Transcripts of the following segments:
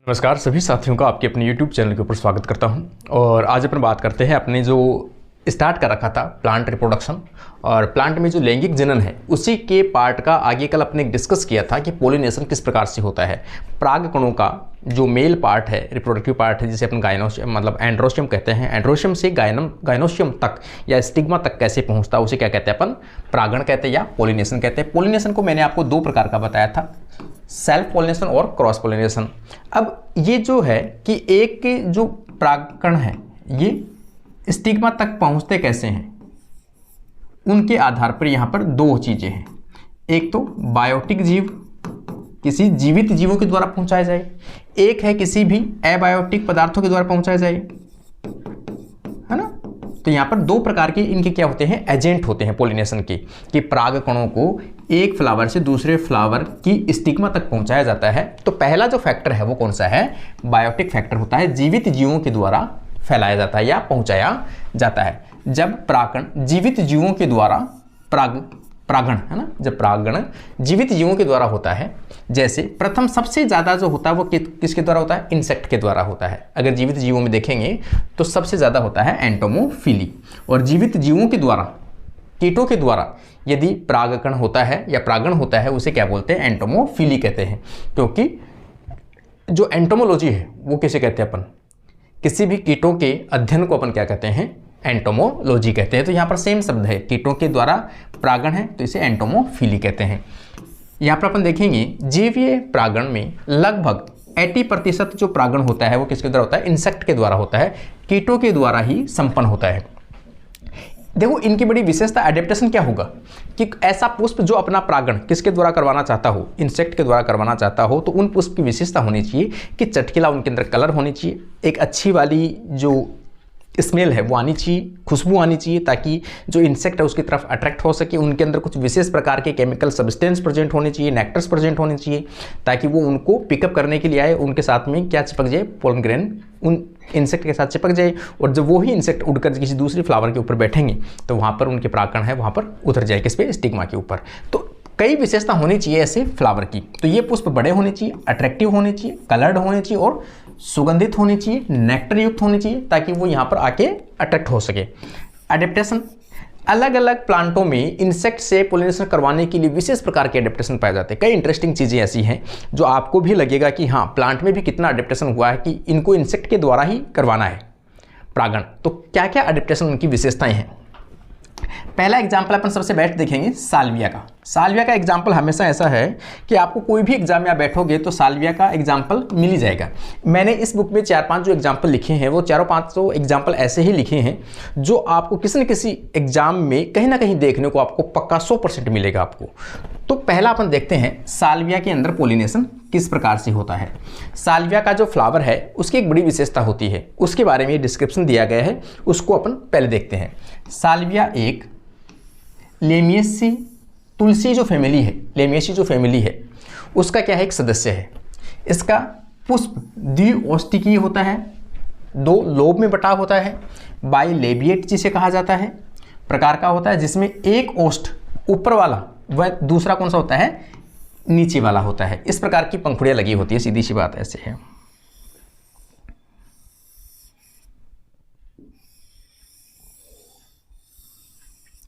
नमस्कार सभी साथियों का आपके अपने YouTube चैनल के ऊपर स्वागत करता हूं। और आज अपन बात करते हैं अपने जो स्टार्ट कर रखा था प्लांट रिप्रोडक्शन और प्लांट में जो लैंगिक जनन है उसी के पार्ट का आगे कल अपने डिस्कस किया था कि पोलिनेशन किस प्रकार से होता है। परागकणों का जो मेल पार्ट है, रिप्रोडक्टिव पार्ट है, जिसे अपन गायनोशियम मतलब एंड्रोशियम कहते हैं, एंड्रोशियम से गायनोशियम तक या स्टिग्मा तक कैसे पहुंचता है उसे क्या कहते हैं अपन, परागण कहते हैं या पोलिनेशन कहते हैं। पोलिनेशन को मैंने आपको दो प्रकार का बताया था, सेल्फ पोलिनेशन और क्रॉस पोलिनेशन। अब ये जो है कि एक जो परागकण है ये स्टिग्मा तक पहुंचते कैसे हैं, उनके आधार पर यहाँ पर दो चीज़ें हैं। एक तो बायोटिक जीव किसी जीवित जीवों के द्वारा पहुंचाया जाए, एक है किसी भी एबायोटिक पदार्थों के द्वारा पहुंचाया जाए, है ना। तो यहाँ पर दो प्रकार के इनके क्या होते हैं, एजेंट होते हैं पोलिनेशन के, कि परागकणों को एक फ्लावर से दूसरे फ्लावर की स्टिग्मा तक पहुंचाया जाता है। तो पहला जो फैक्टर है वो कौन सा है, बायोटिक फैक्टर होता है, जीवित जीवों के द्वारा फैलाया जाता है या पहुंचाया जाता है। जब परागण जीवित जीवों के द्वारा परागण है ना, जब परागण जीवित जीवों के द्वारा होता है, जैसे प्रथम सबसे ज़्यादा जो होता है वो किसके द्वारा होता है, इंसेक्ट के द्वारा होता है। अगर जीवित जीवों में देखेंगे तो सबसे ज़्यादा होता है एंटोमोफिली। और जीवित जीवों के द्वारा, कीटों के द्वारा यदि परागकण होता है या परागण होता है उसे क्या बोलते हैं, एंटोमोफिली कहते हैं। क्योंकि जो एंटोमोलॉजी है वो किसे कहते हैं अपन, किसी भी कीटों के अध्ययन को अपन क्या कहते हैं, एंटोमोलॉजी कहते हैं। तो यहाँ पर सेम शब्द है, कीटों के द्वारा परागण है तो इसे एंटोमोफिली कहते हैं। यहाँ पर अपन देखेंगे जीवीय परागण में लगभग 80% जो परागण होता है वो किसके द्वारा होता है, इंसेक्ट के द्वारा होता है, कीटों के द्वारा ही संपन्न होता है। देखो इनकी बड़ी विशेषता एडेप्टेशन क्या होगा कि ऐसा पुष्प जो अपना परागण किसके द्वारा करवाना चाहता हो, इंसेक्ट के द्वारा करवाना चाहता हो, तो उन पुष्प की विशेषता होनी चाहिए कि चटकीला उनके अंदर कलर होनी चाहिए, एक अच्छी वाली जो स्मेल है वो आनी चाहिए, खुशबू आनी चाहिए, ताकि जो इंसेक्ट है उसकी तरफ अट्रैक्ट हो सके। उनके अंदर कुछ विशेष प्रकार के केमिकल सब्सटेंस प्रेजेंट होने चाहिए, नेक्टर्स प्रेजेंट होने चाहिए, ताकि वो उनको पिकअप करने के लिए आए, उनके साथ में क्या चिपक जाए, पोलन ग्रेन उन इंसेक्ट के साथ चिपक जाए। और जब वो ही इंसेक्ट उड़कर किसी दूसरी फ्लावर के ऊपर बैठेंगे तो वहाँ पर उनके परागकण है वहाँ पर उतर जाए, किस पे, स्टिग्मा के ऊपर। तो कई विशेषता होनी चाहिए ऐसे फ्लावर की। तो ये पुष्प बड़े होने चाहिए, अट्रैक्टिव होने चाहिए, कलर्ड होने चाहिए और सुगंधित होने चाहिए, नेक्टर युक्त होने चाहिए, ताकि वो यहाँ पर आके अट्रैक्ट हो सके। एडेप्टेशन, अलग अलग प्लांटों में इंसेक्ट से पोलिनेशन करवाने के लिए विशेष प्रकार के एडेप्टेशन पाए जाते हैं। कई इंटरेस्टिंग चीज़ें ऐसी हैं जो आपको भी लगेगा कि हाँ प्लांट में भी कितना एडेप्टेशन हुआ है कि इनको इंसेक्ट के द्वारा ही करवाना है परागण। तो क्या क्या एडेप्टेशन उनकी विशेषताएं हैं। पहला एग्जाम्पल अपन सबसे बेस्ट देखेंगे साल्विया का। साल्विया का एग्जाम्पल हमेशा ऐसा है कि आपको कोई भी एग्जाम में बैठोगे तो साल्विया का एग्जाम्पल मिल ही जाएगा। मैंने इस बुक में 4-5 जो एग्जाम्पल लिखे हैं वो 4-5 एग्जाम्पल ऐसे ही लिखे हैं जो आपको किसी न किसी एग्जाम में कहीं ना कहीं देखने को आपको पक्का 100% मिलेगा आपको। तो पहला अपन देखते हैं साल्विया के अंदर पोलिनेशन किस प्रकार से होता है। साल्विया का जो फ्लावर है उसकी एक बड़ी विशेषता होती है, उसके बारे में डिस्क्रिप्शन दिया गया है, उसको अपन पहले देखते हैं। साल्विया एक लेमिएसी तुलसी जो फैमिली है, लेमिएसी जो फैमिली है उसका क्या है, एक सदस्य है। इसका पुष्प द्विओष्टिकीय होता है, 2 लोब में बटा होता है, बाइलेबिएट जिसे कहा जाता है प्रकार का होता है, जिसमें एक ओष्ठ ऊपर वाला वह दूसरा कौन सा होता है, नीचे वाला होता है। इस प्रकार की पंखुड़ियाँ लगी होती है, सीधी सी बात ऐसे है।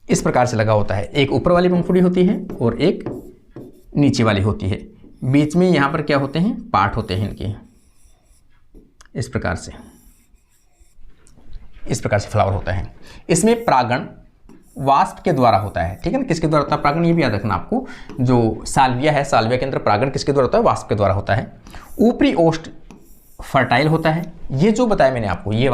इस प्रकार से लगा होता है, एक ऊपर वाली पंखुड़ी होती है और एक नीचे वाली होती है। बीच में यहाँ पर क्या होते हैं, पार्ट होते हैं इनके, इस प्रकार से फ्लावर होता है। इसमें परागण वास्प के द्वारा होता है, ठीक है ना। किसके द्वारा होता है परागण, ये भी याद रखना आपको। जो साल्विया है, साल्विया के अंदर परागण किसके द्वारा होता है, वास्प के द्वारा होता है। ऊपरी ओष्ठ फर्टाइल होता है, ये जो बताया मैंने आपको, ये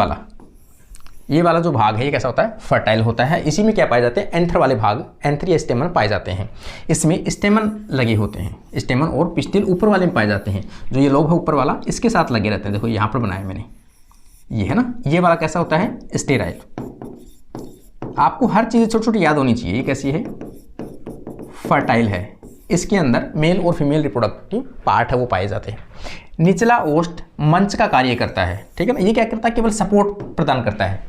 वाला जो भाग है ये कैसा होता है, फर्टाइल होता है। इसी में क्या पाए जाते हैं, एंथर वाले भाग, एंथर या स्टेमन पाए जाते हैं। इसमें स्टेमन लगे होते हैं, स्टेमन और पिस्टिल ऊपर वाले में पाए जाते हैं। जो ये लोब है ऊपर वाला इसके साथ लगे रहते हैं, देखो यहाँ पर बनाया मैंने, ये है ना। ये वाला कैसा होता है, स्टेराइल। आपको हर चीज़ छोटी छोटी याद होनी चाहिए। ये कैसी है, फर्टाइल है, इसके अंदर मेल और फीमेल रिप्रोडक्टिव पार्ट है वो पाए जाते हैं। निचला ओष्ठ मंच का कार्य करता है, ठीक है ना। ये क्या करता है, केवल सपोर्ट प्रदान करता है।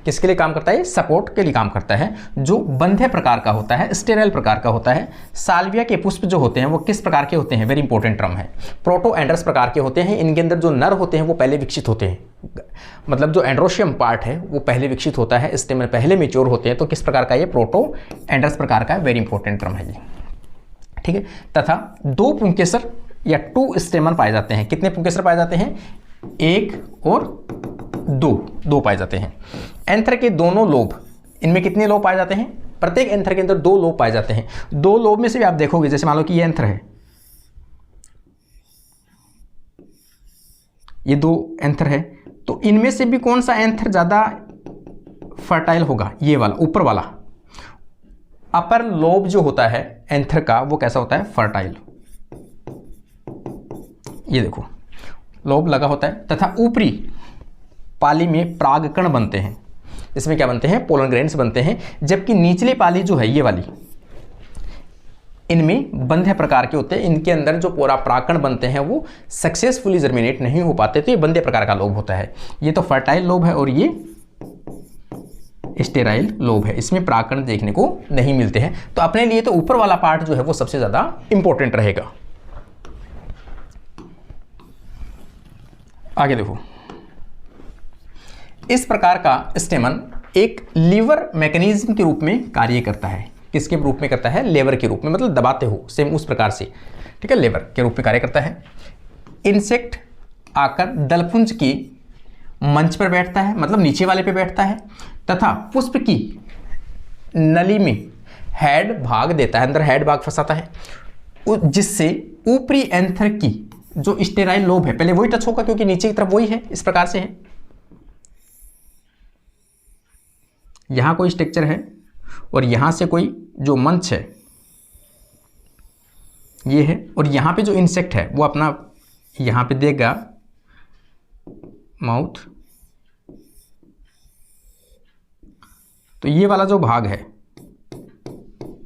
किसके लिए काम करता है? सपोर्ट के लिए काम करता है, जो बंधे प्रकार का होता है, स्टेराइल प्रकार का होता है। साल्विया के पुष्प जो होते हैं वो किस प्रकार के होते हैं? वेरी इंपॉर्टेंट टर्म है। प्रोटोएंड्रस प्रकार के होते हैं। इनके अंदर जो नर होते हैं वो पहले विकसित होते हैं, मतलब जो एंड्रोशियम पार्ट है वो पहले विकसित होता है, स्टेम पहले मेच्योर होते हैं। तो किस प्रकार का? ये प्रोटोएंड्रस प्रकार का वेरी इंपॉर्टेंट टर्म है ये, ठीक है। तथा 2 पुंकेसर या 2 स्टेमन पाए जाते हैं। कितने पुंकेसर पाए जाते हैं? 1 और 2 पाए जाते हैं। एंथर के दोनों लोब, इनमें कितने लोब पाए जाते हैं? प्रत्येक एंथर के अंदर 2 लोब पाए जाते हैं। 2 लोब में से भी आप देखोगे, जैसे मान लो कि ये एंथर है, ये 2 एंथर है, तो इनमें से भी कौन सा एंथर ज्यादा फर्टाइल होगा? ये वाला, ऊपर वाला। अपर लोब जो होता है एंथर का वो कैसा होता है? फर्टाइल। ये देखो लोब लगा होता है। तथा ऊपरी पाली में परागकण बनते हैं। इसमें क्या बनते हैं? पोलन ग्रेन्स बनते हैं। जबकि निचली पाली जो है ये वाली, इनमें बंधे प्रकार के होते हैं। इनके अंदर जो पूरा परागकण बनते हैं वो सक्सेसफुली जर्मिनेट नहीं हो पाते, तो ये बंधे प्रकार का लोब होता है। ये तो फर्टाइल लोब है और ये स्टेराइल लोब है। इसमें परागकण देखने को नहीं मिलते हैं। तो अपने लिए तो ऊपर वाला पार्ट जो है वो सबसे ज्यादा इंपॉर्टेंट रहेगा। आगे देखो, इस प्रकार का स्टेमन एक लीवर मैकेनिज्म के रूप में कार्य करता है। किसके रूप में करता है? लेवर के रूप में, मतलब दबाते हो, सेम उस प्रकार से, ठीक है, लेवर के रूप में कार्य करता है। इंसेक्ट आकर दलपुंज की मंच पर बैठता है, मतलब नीचे वाले पे बैठता है, तथा पुष्प की नली में हेड भाग देता है, अंदर हेड भाग फंसाता है, जिससे ऊपरी एंथर की जो स्टेराइल लोब है, पहले वही टच होगा क्योंकि नीचे की तरफ वही है, इस प्रकार से है। यहां कोई स्ट्रक्चर है और यहां से कोई जो मंच है ये है, और यहां पे जो इंसेक्ट है वो अपना यहां पे देगा माउथ। तो ये वाला जो भाग है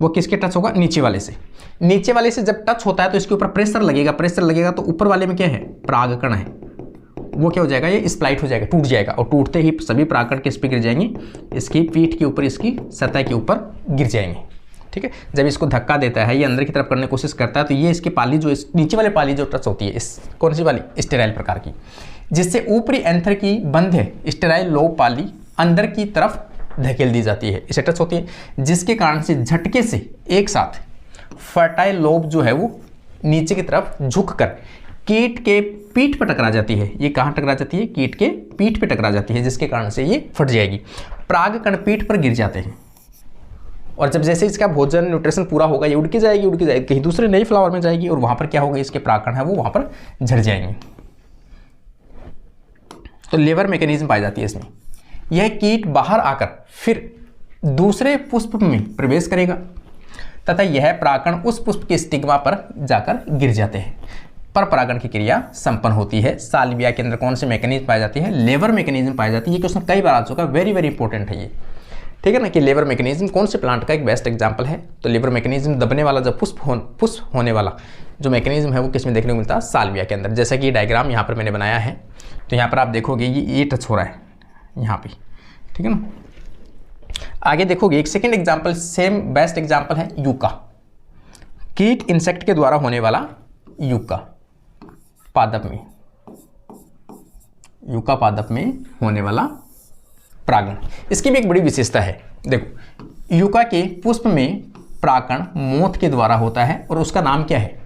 वो किसके टच होगा? नीचे वाले से। नीचे वाले से जब टच होता है तो इसके ऊपर प्रेशर लगेगा, प्रेशर लगेगा तो ऊपर वाले में क्या है? परागकण है, वो क्या हो जाएगा? ये स्प्लाइट हो जाएगा, टूट जाएगा, और टूटते ही सभी परागकण किस पे गिर जाएंगे? इसकी पीठ के ऊपर, इसकी सतह के ऊपर गिर जाएंगे, ठीक है। जब इसको धक्का देता है, ये अंदर की तरफ करने की कोशिश करता है, तो ये इसकी पाली जो नीचे वाले पाली जो टच होती है, इस कौन सी वाली? स्टेराइल प्रकार की, जिससे ऊपरी एंथर की बंधे स्टेराइल लोब पाली अंदर की तरफ धकेल दी जाती है, इसे टच होती है, जिसके कारण से झटके से एक साथ फर्टाइल लोब जो है वो नीचे की तरफ झुककर कीट के पीठ पर टकरा जाती है। ये कहाँ टकरा जाती है? कीट के पीठ पे टकरा जाती है, जिसके कारण से ये फट जाएगी। परागकण पीठ पर गिर जाते हैं, और जब जैसे इसका भोजन न्यूट्रिशन पूरा होगा, ये उड़ के जाएगी, कहीं दूसरे नई फ्लावर में जाएगी, और वहां पर क्या होगा? इसके परागकण है वो वहां पर झड़ जाएंगे। तो लेवर मैकेनिज्म पाई जाती है इसमें। यह कीट बाहर आकर फिर दूसरे पुष्प में प्रवेश करेगा, तथा यह परागकण उस पुष्प के स्टिग्मा पर जाकर गिर जाते हैं। पर परागण की क्रिया संपन्न होती है। साल्विया के अंदर कौन से मैकेनिज्म पाई जाती है? लेवर मैकेनिज्म पाई जाती है। ये क्वेश्चन कई बार आ चुका है, वेरी वेरी इंपॉर्टेंट है ये, ठीक है ना, कि लेवर मैकेनिज्म कौन से प्लांट का एक बेस्ट एग्जांपल है। तो लेवर मैकेनिज्म दबने वाला जब पुष्प होने वाला जो मैकेनिज्म है वो किस में देखने को मिलता है? साल्विया के अंदर। जैसा कि ये डायग्राम यहाँ पर मैंने बनाया है, तो यहाँ पर आप देखोगे ये टच हो रहा है यहाँ पे, ठीक है ना। आगे देखोगे एक second example, same best example है यूका। कीट इंसेक्ट के द्वारा होने वाला यूका पादप में होने वाला परागण। इसकी भी एक बड़ी विशेषता है। देखो, यूका के पुष्प में परागण मोथ के द्वारा होता है, और उसका नाम क्या है?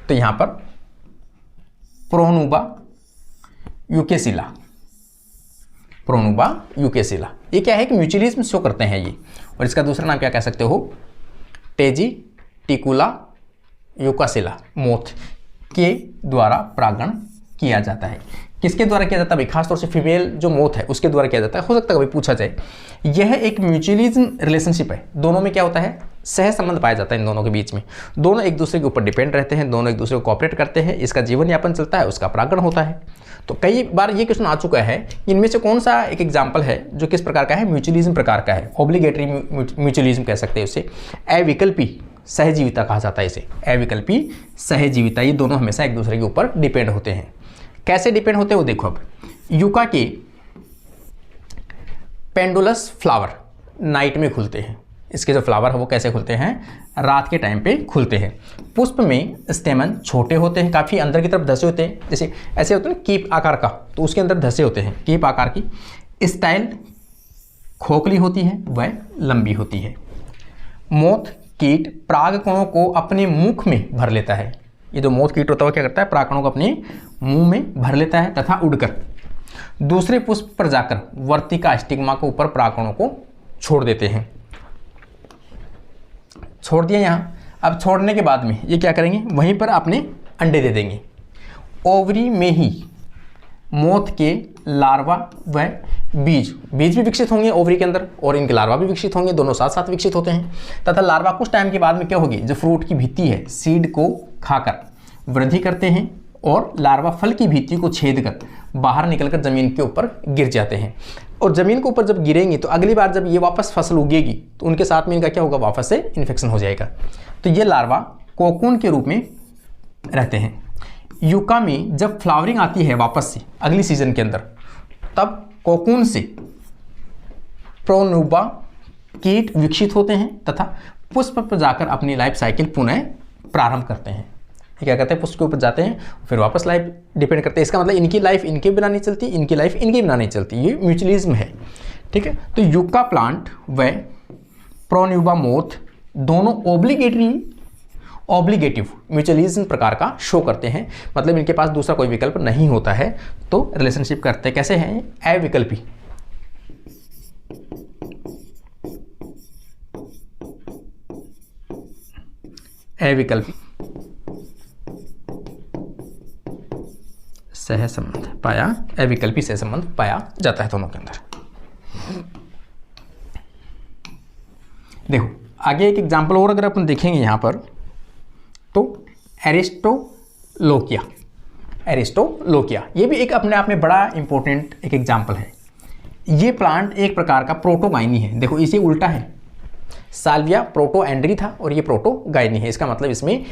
तो यहां पर प्रोनुबा यूकेसिला। ये क्या है कि म्यूचुअलिज्म शो करते हैं ये, और इसका दूसरा नाम क्या कह सकते हो? टेजिटिकुला यूकासिला, मोथ के द्वारा परागण किया जाता है। किसके द्वारा किया जाता है? खासतौर से फीमेल जो मोथ है उसके द्वारा किया जाता है। हो सकता है कभी पूछा जाए। यह एक म्यूचुअलिज्म रिलेशनशिप है, दोनों में क्या होता है? सह संबंध पाया जाता है इन दोनों के बीच में। दोनों एक दूसरे के ऊपर डिपेंड रहते हैं, दोनों एक दूसरे को कोऑपरेट करते हैं, इसका जीवन यापन चलता है, उसका परागण होता है। तो कई बार ये क्वेश्चन आ चुका है, इनमें से कौन सा एक एग्जाम्पल है जो किस प्रकार का है? म्यूचुअलिज्म प्रकार का है, ऑब्लिगेटरी म्यूचुअलिज्म कह सकते हैं उसे। अविकल्पी सहजीविता कहा जाता है इसे, अविकल्पी सहजीविता। ये दोनों हमेशा एक दूसरे के ऊपर डिपेंड होते हैं। कैसे डिपेंड होते हैं वो देखो। अब यूका के पेंडुलस फ्लावर नाइट में खुलते हैं। इसके जो फ्लावर है वो कैसे खुलते हैं, रात के टाइम पे खुलते हैं। पुष्प में स्टेमन छोटे होते हैं, काफ़ी अंदर की तरफ धसे होते हैं, जैसे ऐसे होते हैं ना कीप आकार का, तो उसके अंदर धसे होते हैं कीप आकार की। स्टाइल खोखली होती है, वह लंबी होती है। मोथ कीट परागकणों को अपने मुख में भर लेता है। ये जो मोथ कीट होता है वो क्या करता है, परागकणों को अपने मुंह में भर लेता है तथा उड़कर दूसरे पुष्प पर जाकर वर्तिका स्टिग्मा के ऊपर परागकणों को छोड़ देते हैं। छोड़ दिया यहाँ। अब छोड़ने के बाद में ये क्या करेंगे, वहीं पर अपने अंडे दे देंगे। ओवरी में ही मोथ के लार्वा व बीज भी विकसित होंगे ओवरी के अंदर, और इनके लार्वा भी विकसित होंगे, दोनों साथ साथ विकसित होते हैं। तथा लार्वा कुछ टाइम के बाद में क्या होगी, जो फ्रूट की भित्ति है सीड को खाकर वृद्धि करते हैं, और लार्वा फल की भित्ति को छेद कर बाहर निकलकर ज़मीन के ऊपर गिर जाते हैं। और ज़मीन के ऊपर जब गिरेंगे तो अगली बार जब ये वापस फसल उगेगी तो उनके साथ में इनका क्या होगा, वापस से इन्फेक्शन हो जाएगा। तो ये लार्वा कोकून के रूप में रहते हैं। यूका में जब फ्लावरिंग आती है वापस से अगली सीजन के अंदर, तब कोकून से प्रोन्यूबा कीट विकसित होते हैं तथा पुष्प पर जाकर अपनी लाइफ साइकिल पुनः प्रारंभ करते हैं। ये क्या करते हैं, पुष्प के ऊपर जाते हैं फिर वापस लाइफ डिपेंड करते हैं। इसका मतलब इनकी लाइफ इनके बिना नहीं चलती, इनकी लाइफ इनके बिना नहीं चलती, ये म्यूचुअलिज्म है। ठीक है, तो यूका प्लांट व प्रोन्यूबा मोथ दोनों ऑब्लिगेटिव म्यूचुअलिज्म प्रकार का शो करते हैं, मतलब इनके पास दूसरा कोई विकल्प नहीं होता है, तो रिलेशनशिप करते कैसे हैं, अविकल्पी। अविकल्पी सह संबंध पाया, अविकल्पी सह संबंध पाया जाता है दोनों के अंदर। देखो आगे एक एग्जाम्पल और अगर अपन देखेंगे यहाँ पर, तो एरिस्टोलोकिया ये भी एक अपने आप में बड़ा इंपॉर्टेंट एक एग्जाम्पल है। ये प्लांट एक प्रकार का प्रोटोगाइनी है। देखो इसे उल्टा है, साल्विया प्रोटोएंड्री था और ये प्रोटोगाइनी है। इसका मतलब इसमें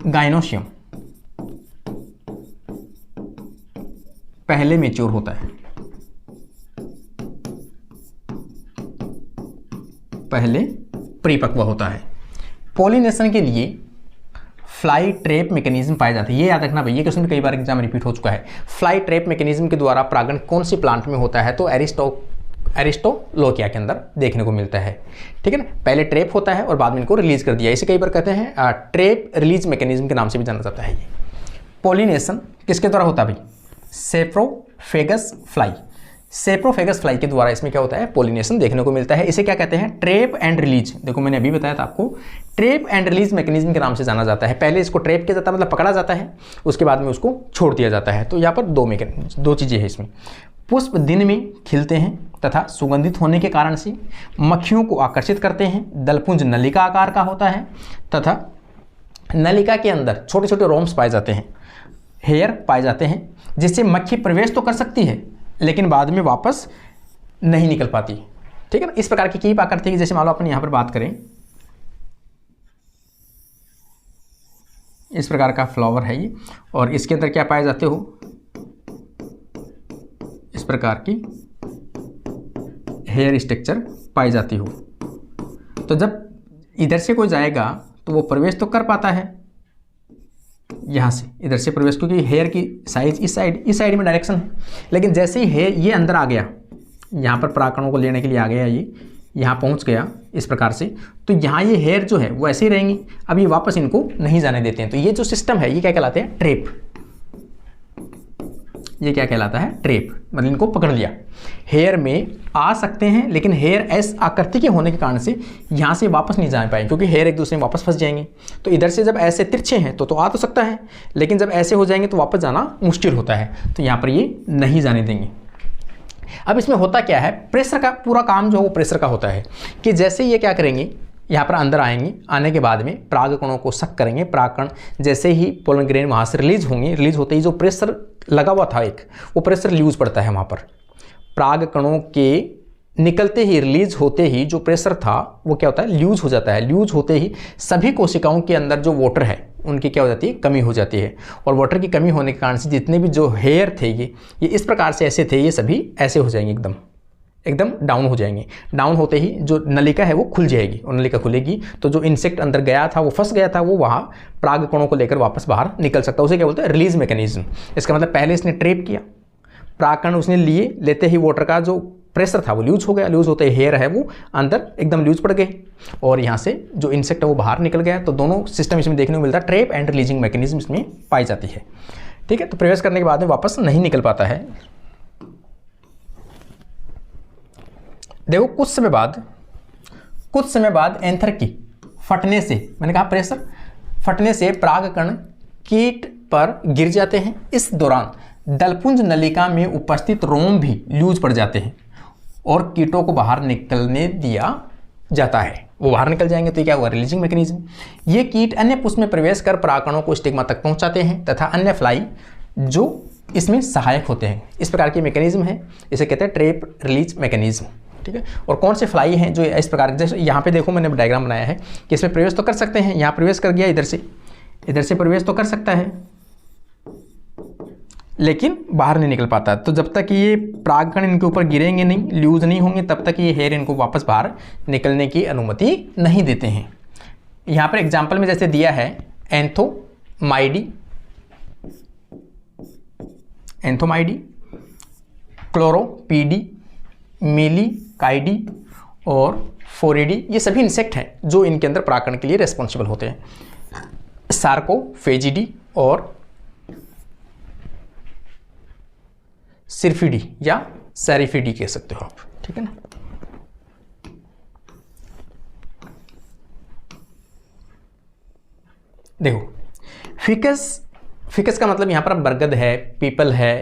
गाइनोशियम पहले मैच्योर होता है, पहले परिपक्व होता है। पॉलिनेशन के लिए फ्लाई ट्रैप मैकेनिज्म पाए जाते हैं। ये याद रखना भाई, ये क्वेश्चन कई बार एग्जाम रिपीट हो चुका है। फ्लाई ट्रैप मैकेनिज्म के द्वारा परागण कौन सी प्लांट में होता है, तो एरिस्टोलोकिया के अंदर देखने को मिलता है। ठीक है ना, पहले ट्रैप होता है और बाद में इनको रिलीज कर दिया। इसे कई बार कहते हैं ट्रैप रिलीज मैकेनिज्म के नाम से भी जाना जाता है। ये पॉलिनेशन किसके द्वारा होता है भाई, सेप्रोफेगस फ्लाई। सेप्रोफेगस फ्लाई के द्वारा इसमें क्या होता है, पॉलिनेशन देखने को मिलता है। इसे क्या कहते हैं, ट्रैप एंड रिलीज। देखो मैंने अभी बताया था आपको, ट्रैप एंड रिलीज मैकेनिज्म के नाम से जाना जाता है। पहले इसको ट्रैप किया जाता है, मतलब पकड़ा जाता है, उसके बाद में उसको छोड़ दिया जाता है। तो यहाँ पर दो चीज़ें हैं इसमें। पुष्प दिन में खिलते हैं तथा सुगंधित होने के कारण से मक्खियों को आकर्षित करते हैं। दलपुंज नलिका आकार का होता है तथा नलिका के अंदर छोटे छोटे रोम्स पाए जाते हैं, हेयर पाए जाते हैं, जिससे मक्खी प्रवेश तो कर सकती है लेकिन बाद में वापस नहीं निकल पाती। ठीक है ना, इस प्रकार की कीप आकृति की, जैसे मान लो अपन यहाँ पर बात करें, इस प्रकार का फ्लावर है ये, और इसके अंदर क्या पाए जाते हो, इस प्रकार की हेयर स्ट्रक्चर पाई जाती हो। तो जब इधर से कोई जाएगा तो वो प्रवेश तो कर पाता है यहाँ से, इधर से प्रवेश, क्योंकि हेयर की साइज इस साइड में डायरेक्शन है। लेकिन जैसे ही हेयर ये अंदर आ गया, यहाँ पर परागकणों को लेने के लिए आ गया, ये यहाँ पहुँच गया इस प्रकार से, तो यहाँ ये हेयर जो है वो ऐसे ही रहेंगी। अब ये वापस इनको नहीं जाने देते हैं। तो ये जो सिस्टम है ये क्या कहलाते हैं, ट्रैप। ये क्या कहलाता है, ट्रैप, मतलब इनको पकड़ लिया। हेयर में आ सकते हैं लेकिन हेयर एस आकृति के होने के कारण से यहाँ से वापस नहीं जा पाएंगे, क्योंकि हेयर एक दूसरे में वापस फंस जाएंगे। तो इधर से जब ऐसे तिरछे हैं तो आ तो सकता है, लेकिन जब ऐसे हो जाएंगे तो वापस जाना मुश्किल होता है। तो यहाँ पर ये नहीं जाने देंगे। अब इसमें होता क्या है, प्रेशर का पूरा काम जो है वो प्रेशर का होता है कि जैसे ये क्या करेंगे, यहाँ पर अंदर आएंगे, आने के बाद में परागकणों को सक करेंगे। परागकण जैसे ही पोलन ग्रेन वहाँ से रिलीज होंगे, रिलीज होते ही जो प्रेशर लगा हुआ था एक, वो प्रेशर ल्यूज पड़ता है वहाँ पर। परागकणों के निकलते ही, रिलीज होते ही जो प्रेशर था वो क्या होता है, ल्यूज हो जाता है। ल्यूज होते ही सभी कोशिकाओं के अंदर जो वाटर है उनकी क्या हो जाती है, कमी हो जाती है। और वाटर की कमी होने के कारण से जितने भी जो हेयर थे ये इस प्रकार से ऐसे थे, ये सभी ऐसे हो जाएंगे, एकदम एकदम डाउन हो जाएंगे। डाउन होते ही जो नलिका है वो खुल जाएगी और नलिका खुलेगी तो जो इंसेक्ट अंदर गया था, वो फंस गया था, वो वहाँ पराग कणों को लेकर वापस बाहर निकल सकता है। उसे क्या बोलते हैं? Release mechanism. इसका मतलब पहले इसने ट्रैप किया, पराग कण उसने लिए, लेते ही वाटर का जो प्रेशर था वो लूज हो गया, लूज होते ही हेयर है वो अंदर एकदम लूज पड़ गए और यहाँ से जो इंसेक्ट है वो बाहर निकल गया। तो दोनों सिस्टम इसमें देखने को मिलता है, ट्रैप एंड रिलीजिंग मैकेनिज्म इसमें पाई जाती है। ठीक है, तो प्रवेश करने के बाद में वापस नहीं निकल पाता है। देखो कुछ समय बाद एंथर की फटने से, मैंने कहा प्रेशर, फटने से परागकण कीट पर गिर जाते हैं। इस दौरान दलपुंज नलिका में उपस्थित रोम भी लूज पड़ जाते हैं और कीटों को बाहर निकलने दिया जाता है, वो बाहर निकल जाएंगे। तो ये क्या हुआ? Releasing mechanism. ये कीट अन्य पुष्प में प्रवेश कर परागकणों को स्टिग्मा तक पहुंचाते हैं तथा अन्य फ्लाई जो इसमें सहायक होते हैं। इस प्रकार की मैकेनिज्म है, इसे कहते हैं ट्रैप रिलीज मैकेनिज्म। ठीक है, और कौन से फ्लाई हैं जो इस प्रकार, जैसे यहाँ पे देखो मैंने डायग्राम बनाया है कि इसमें प्रवेश तो कर सकते हैं, यहाँ प्रवेश कर गया, इधर से प्रवेश तो कर सकता है लेकिन बाहर नहीं निकल पाता। तो जब तक ये परागकण इनके ऊपर गिरेंगे नहीं, लूज नहीं होंगे, तब तक ये हेयर इनको वापस बाहर निकलने की अनुमति नहीं देते हैं। यहाँ पर एग्जाम्पल में जैसे दिया है एंथोमाइडी, क्लोरोपीडी, मेलिकाइडी और फोरिडी, ये सभी इंसेक्ट हैं जो इनके अंदर परागकण के लिए रेस्पॉन्सिबल होते हैं। सार्कोफेजिडी और सिर्फिडी या सेरिफिडी कह सकते हो आप। ठीक है ना। देखो फिकस का मतलब यहां पर बरगद है, पीपल है,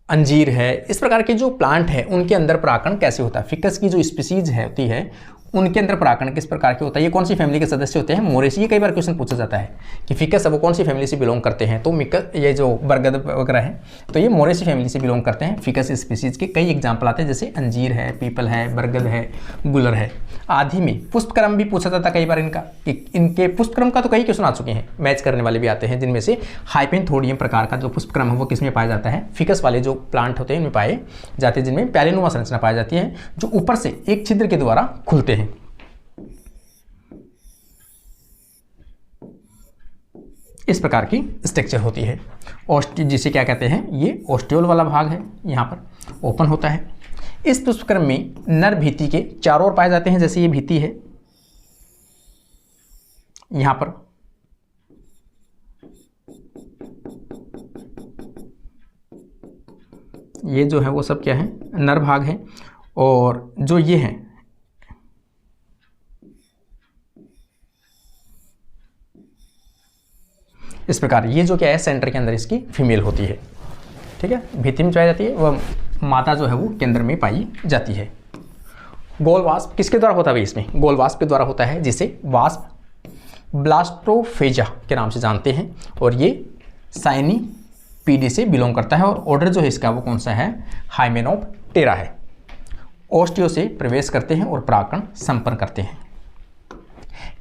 अंजीर है, इस प्रकार के जो प्लांट है उनके अंदर परागकण कैसे होता है। फिकस की जो स्पीसीज है होती है उनके अंदर परागकण किस प्रकार के होता है, ये कौन सी फैमिली के सदस्य होते हैं? मोरेसी। ये कई बार क्वेश्चन पूछा जाता है कि फिकस है वो कौन सी फैमिली से बिलोंग करते हैं, तो ये जो बरगद वगैरह है तो ये मोरेसी फैमिली से बिलोंग करते हैं। फिकस स्पीसीज के कई एग्जाम्पल आते हैं, जैसे अंजीर है, पीपल है, बरगद है, गुलर है आदि में। पुष्पक्रम भी पूछा जाता है कई बार इनका, कि इनके पुष्पक्रम का तो कई क्वेश्चन आ चुके हैं, मैच करने वाले भी आते हैं, जिनमें से हाइपेंथोडियम प्रकार का जो पुष्पक्रम है वो किसमें पाया जाता है? फिकस वाले जो प्लांट होते हैं इनमें पाए जाते हैं, जिनमें प्यालेनुमा संरचना पाई जाती है जो ऊपर से एक छिद्र के द्वारा खुलते हैं। इस प्रकार की स्ट्रक्चर होती है। जिसे क्या कहते हैं? ये ओस्टियोल वाला भाग है, यहाँ पर ओपन होता है। इस पुष्पक्रम में नर भित्ति के चारों ओर पाए जाते हैं, जैसे ये भित्ति है यहाँ पर, ये जो है वो सब क्या है? नर भाग है। और जो ये है इस प्रकार, ये जो क्या है सेंटर के अंदर इसकी फीमेल होती है। ठीक है, भित्ति में पाई जाती है, वह माता जो है वो केंद्र में पाई जाती है। गोल वास्प किसके द्वारा होता है भाई? इसमें गोल वास्प के द्वारा होता है, जिसे वास्प ब्लास्टोफेजा के नाम से जानते हैं और ये साइनिपीडी से बिलोंग करता है। और ऑर्डर जो है इसका वो कौन सा है? हाइमेनोप्टेरा है। ओस्टियो से प्रवेश करते हैं और परागकण संपन्न करते हैं।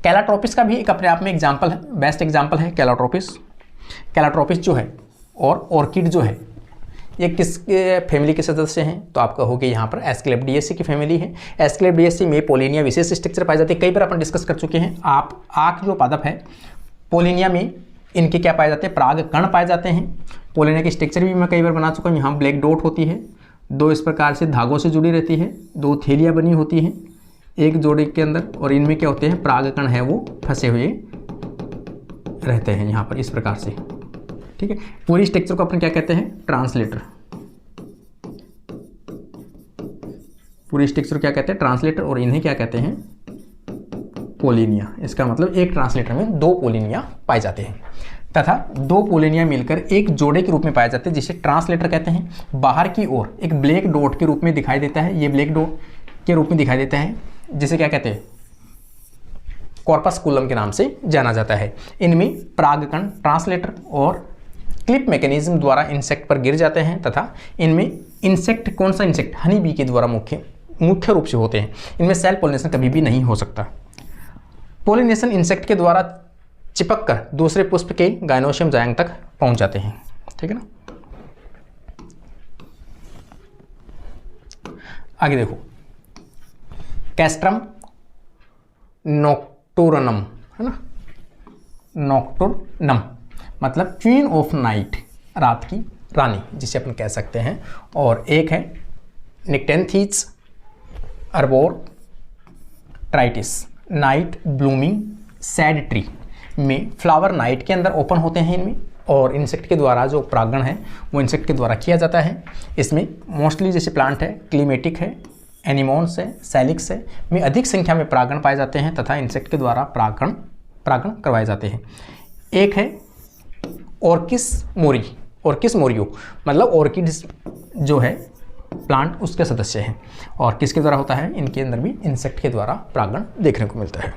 कैलाट्रोपिस का भी एक अपने आप में एग्जाम्पल है, बेस्ट एग्जाम्पल है कैलाट्रोपिस जो है और ऑर्किड जो है, ये किस फैमिली के सदस्य हैं? तो आप कहोगे यहाँ पर एस्क्लेपिडिएसी की फैमिली है। एस्क्लेपिडिएसी में पोलिनिया विशेष स्ट्रक्चर पाई जाती है, कई बार अपन डिस्कस कर चुके हैं। आँख जो पादप है पोलिनिया में इनके क्या पाए जाते हैं? परागकण पाए जाते हैं। पोलिनिया की स्ट्रक्चर भी मैं कई बार बना चुका हूँ। यहाँ ब्लैक डॉट होती है, दो इस प्रकार से धागों से जुड़ी रहती है, दो थैलियाँ बनी होती हैं एक जोड़े के अंदर, और इनमें क्या होते हैं? परागकण है वो फंसे हुए रहते हैं यहाँ पर इस प्रकार से। ठीक है, पूरी स्ट्रक्चर को अपन क्या कहते हैं? ट्रांसलेटर। पूरी स्ट्रक्चर क्या कहते हैं? ट्रांसलेटर। और इन्हें क्या कहते हैं? पोलिनिया। इसका मतलब एक ट्रांसलेटर में दो पोलिनिया पाए जाते हैं तथा दो पोलिनिया मिलकर एक जोड़े के रूप में पाए जाते हैं, जिसे ट्रांसलेटर कहते हैं। बाहर की ओर एक ब्लैक डॉट के रूप में दिखाई देता है, ये ब्लैक डॉट के रूप में दिखाई देता है, जिसे क्या कहते हैं? कॉर्पस्कुलम के नाम से जाना जाता है। इनमें परागकण ट्रांसलेटर और क्लिप मैकेनिज्म द्वारा इंसेक्ट पर गिर जाते हैं तथा इनमें इंसेक्ट, कौन सा इंसेक्ट? हनी बी के द्वारा मुख्य रूप से होते हैं। इनमें सेल पोलिनेशन कभी भी नहीं हो सकता। पोलिनेशन इंसेक्ट के द्वारा चिपक कर दूसरे पुष्प के गायनोशियम जायंग तक पहुंच जाते हैं। ठीक है ना। आगे देखो, कैस्ट्रम नॉक्टुरनम, है ना, नॉक्टुरनम मतलब क्वीन ऑफ नाइट, रात की रानी जिसे अपन कह सकते हैं। और एक है निक्टेंथीज अर्बोट्राइटिस, नाइट ब्लूमिंग सैड ट्री में फ्लावर नाइट के अंदर ओपन होते हैं इनमें, और इंसेक्ट के द्वारा जो परागण है वो इंसेक्ट के द्वारा किया जाता है। इसमें मोस्टली जैसे प्लांट है, क्लीमेटिक है, एनिमोन्स है, सैलिक्स है, में अधिक संख्या में परागण पाए जाते हैं तथा इंसेक्ट के द्वारा परागण करवाए जाते हैं। एक है ऑर्किस मोरियो मतलब ऑर्किड जो है प्लांट उसके सदस्य हैं, और किसके द्वारा होता है, इनके अंदर भी इंसेक्ट के द्वारा परागण देखने को मिलता है।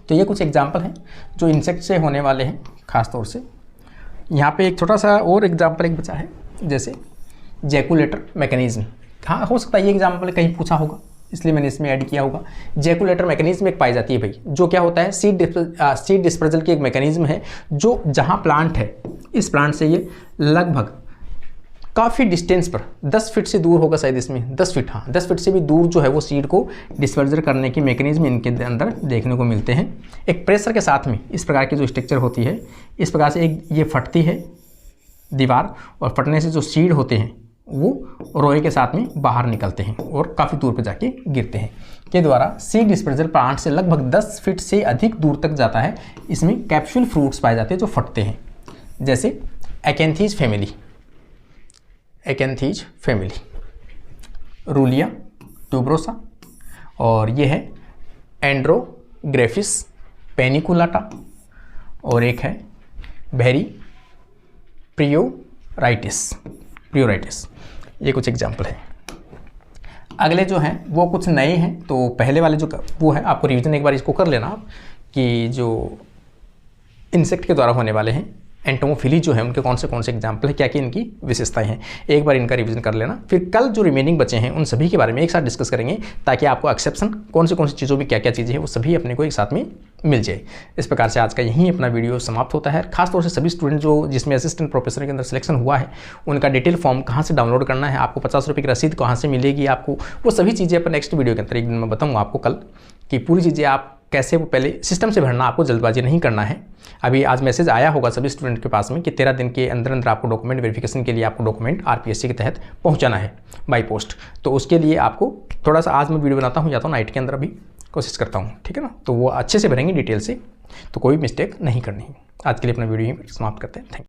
तो ये कुछ एग्जाम्पल हैं जो इंसेक्ट से होने वाले हैं खास तौर से। यहाँ पे एक छोटा सा और एग्जाम्पल एक बचा है, जैसे जैकुलेटर मैकेनिज्म। हाँ, हो सकता है ये एग्जाम्पल कहीं पूछा होगा, इसलिए मैंने इसमें ऐड किया होगा। जैकुलेटर मैकेनिज्म एक पाई जाती है भाई, जो क्या होता है, सीड डिस्पर्जल की एक मैकेनिज्म है, जो जहाँ प्लांट है, इस प्लांट से ये लगभग काफ़ी डिस्टेंस पर 10 फीट से दूर होगा शायद, इसमें 10 फीट, हाँ 10 फीट से भी दूर जो है वो सीड को डिस्पर्जर करने की मैकेनिज्म इनके अंदर देखने को मिलते हैं। एक प्रेशर के साथ में इस प्रकार की जो स्ट्रक्चर होती है, इस प्रकार से एक ये फटती है दीवार, और फटने से जो सीड होते हैं वो रोए के साथ में बाहर निकलते हैं और काफ़ी दूर पर जाके गिरते हैं, के द्वारा सीड डिस्पर्जल प्लांट से लगभग 10 फीट से अधिक दूर तक जाता है। इसमें कैप्सूल फ्रूट्स पाए जाते हैं जो फटते हैं, जैसे एकेंथीज फैमिली, रूलिया ट्यूब्रोसा, और ये है एंड्रोग्रेफिस पेनिकुलाटा, और एक है बेरी प्रियोराइटिस। ये कुछ एग्जाम्पल है। अगले जो हैं वो कुछ नए हैं, तो पहले वाले जो वो है आपको रिवीजन एक बार इसको कर लेना आप, कि जो इंसेक्ट के द्वारा होने वाले हैं एंटोमोफिली जो है उनके कौन से एग्जाम्पल है, क्या क्या इनकी विशेषताएं हैं, एक बार इनका रिवीजन कर लेना। फिर कल जो रिमेनिंग बचे हैं उन सभी के बारे में एक साथ डिस्कस करेंगे, ताकि आपको एक्सेप्शन कौन सी चीज़ों में क्या क्या चीज़ें हैं वो सभी अपने को एक साथ में मिल जाए। इस प्रकार से आज का यहीं अपना वीडियो समाप्त होता है। खासतौर से सभी स्टूडेंट जो जिसमें असिस्टेंट प्रोफेसर के अंदर सिलेक्शन हुआ है, उनका डिटेल फॉर्म कहाँ से डाउनलोड करना है, आपको 50 रुपये की रसीद कहाँ से मिलेगी आपको, वो सभी चीज़ें अपन नेक्स्ट वीडियो के अंदर एक दिन में बताऊँगा आपको कल, कि पूरी चीज़ें आप कैसे वो पहले सिस्टम से भरना, आपको जल्दबाजी नहीं करना है। अभी आज मैसेज आया होगा सभी स्टूडेंट के पास में कि 13 दिन के अंदर आपको डॉक्यूमेंट वेरिफिकेशन के लिए आपको डॉक्यूमेंट आरपीएससी के तहत पहुंचाना है बाई पोस्ट। तो उसके लिए आपको थोड़ा सा आज मैं वीडियो बनाता हूं, या तो नाइट के अंदर अभी कोशिश करता हूं, ठीक है ना, तो वो अच्छे से भरेंगे डिटेल से, तो कोई मिस्टेक नहीं करनी है। आज के लिए अपना वीडियो ही समाप्त करते हैं। Thank you.